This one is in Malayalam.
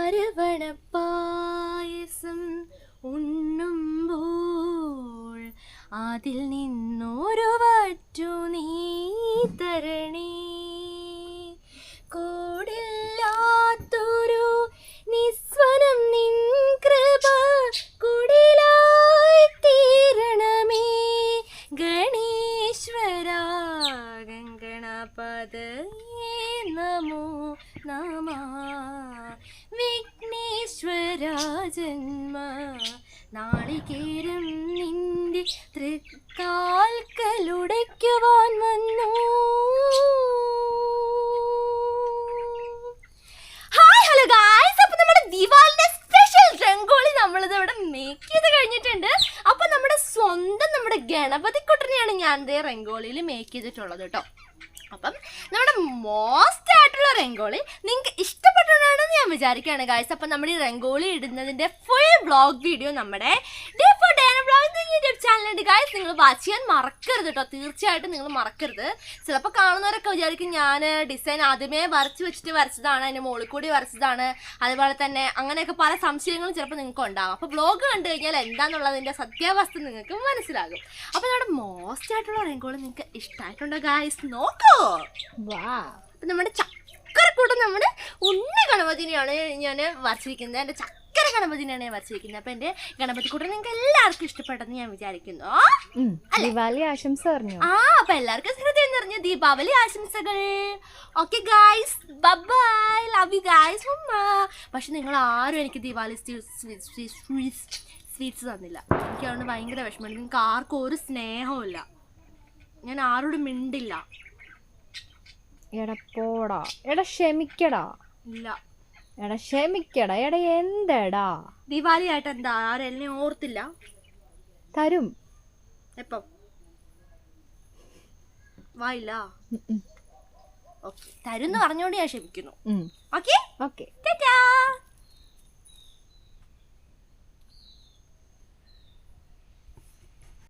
അരവണപ്പായസം ഉണ്ണുമ്പോൾ അതിൽ നിന്നൊരു വറ്റു നീ തരണേ. കോടില്ലാത്തൊരു നിസ്വനം നിൻ കൃപ കുടിലായി തീരണമേ. ഗണേശ്വരാ ഗണപതയേ നമോ നമഃ. വിഘ്നേശ്വരാ ജന്മ നാളികേരം നിന്റെ തൃക്കാൽക്കലുടയ്ക്കുവാൻ വന്നു. ഹായ് ഹലോ ഗായ്സ്, അപ്പോൾ നമ്മുടെ ദിവാലിന്റെ സ്പെഷ്യൽ രംഗോളി നമ്മളിത് ഇവിടെ മേക്ക് ചെയ്ത് കഴിഞ്ഞിട്ടുണ്ട്. അപ്പോൾ നമ്മുടെ സ്വന്തം നമ്മുടെ ഗണപതിക്കുട്ടനെയാണ് ഞാൻ ഇതേ രംഗോളിയിൽ മേക്ക് ചെയ്തിട്ടുള്ളത് കേട്ടോ. അപ്പം നമ്മുടെ മോസ്റ്റ് ആയിട്ടുള്ള രംഗോളി നിങ്ങൾക്ക് ഇഷ്ടപ്പെട്ടിട്ടുണ്ടെന്ന് ഞാൻ വിചാരിക്കുകയാണ് ഗായ്സ്. അപ്പം നമ്മുടെ ഈ രംഗോളി ഇടുന്നതിൻ്റെ ഫുൾ വ്ളോഗ് വീഡിയോ നമ്മുടെ യൂട്യൂബ് ചാനലുണ്ട് ഗായ്സ്. നിങ്ങൾ വാച്ച് ചെയ്യാൻ മറക്കരുത് കേട്ടോ, തീർച്ചയായിട്ടും നിങ്ങൾ മറക്കരുത്. ചിലപ്പോൾ കാണുന്നവരൊക്കെ വിചാരിക്കും ഞാൻ ഡിസൈൻ ആദ്യമേ വരച്ച് വെച്ചിട്ട് വരച്ചതാണ്, അതിൻ്റെ മുകളിൽ കൂടി വരച്ചതാണ്, അതുപോലെ തന്നെ അങ്ങനെയൊക്കെ പല സംശയങ്ങളും ചിലപ്പോൾ നിങ്ങൾക്ക് ഉണ്ടാകും. അപ്പോൾ വ്ളോഗ് കണ്ടു കഴിഞ്ഞാൽ എന്താണെന്നുള്ളതിൻ്റെ സത്യാവസ്ഥ നിങ്ങൾക്ക് മനസ്സിലാകും. അപ്പോൾ നമ്മുടെ മോസ്റ്റ് ആയിട്ടുള്ള രംഗോളി നിങ്ങൾക്ക് ഇഷ്ടമായിട്ടുണ്ടോ ഗായ്സ്? നോക്കൂ. അപ്പം നമ്മുടെ ചക്കരക്കൂട്ടം നമ്മുടെ ഉണ്ണി ഗണപതിനെയാണ് ഞാൻ വരച്ചിരിക്കുന്നത്. എൻ്റെ ചക്കര ഗണപതിനെയാണ് ഞാൻ വരച്ചിരിക്കുന്നത്. അപ്പം എൻ്റെ ഗണപതിക്കൂട്ടം നിങ്ങൾക്ക് എല്ലാവർക്കും ഇഷ്ടപ്പെട്ടെന്ന് ഞാൻ വിചാരിക്കുന്നു. ദീപാവലി ആശംസ പറഞ്ഞു. അപ്പം എല്ലാവർക്കും ഹൃദയം നിറഞ്ഞ ദീപാവലി ആശംസകൾ. Okay guys, bye, love you guys. പക്ഷെ നിങ്ങൾ ആരും എനിക്ക് ദീപാവലി സ്വീറ്റ്സ് തന്നില്ല. എനിക്ക് അതുകൊണ്ട് ഭയങ്കര വിഷമമുണ്ട്. നിങ്ങൾക്ക് ആർക്കും ഒരു സ്നേഹവും ഇല്ല. ഞാൻ ആരോടും മിണ്ടില്ല. എടാ പോടാ, എടാ ക്ഷമിക്കടാ. ഇല്ല, എടാ ക്ഷമിക്കടാ. എടാ എന്തടാ ദിവാലി ആയിട്ട് എന്താ ആരും എന്നെ ഓർത്തില്ല? തരും. എപ്പം? വായില്ല. ഓക്കെ, തരും എന്ന് പറഞ്ഞോണ്ട് ഞാൻ ക്ഷമിക്കുന്നു. Okay, okay. ടാറ്റാ.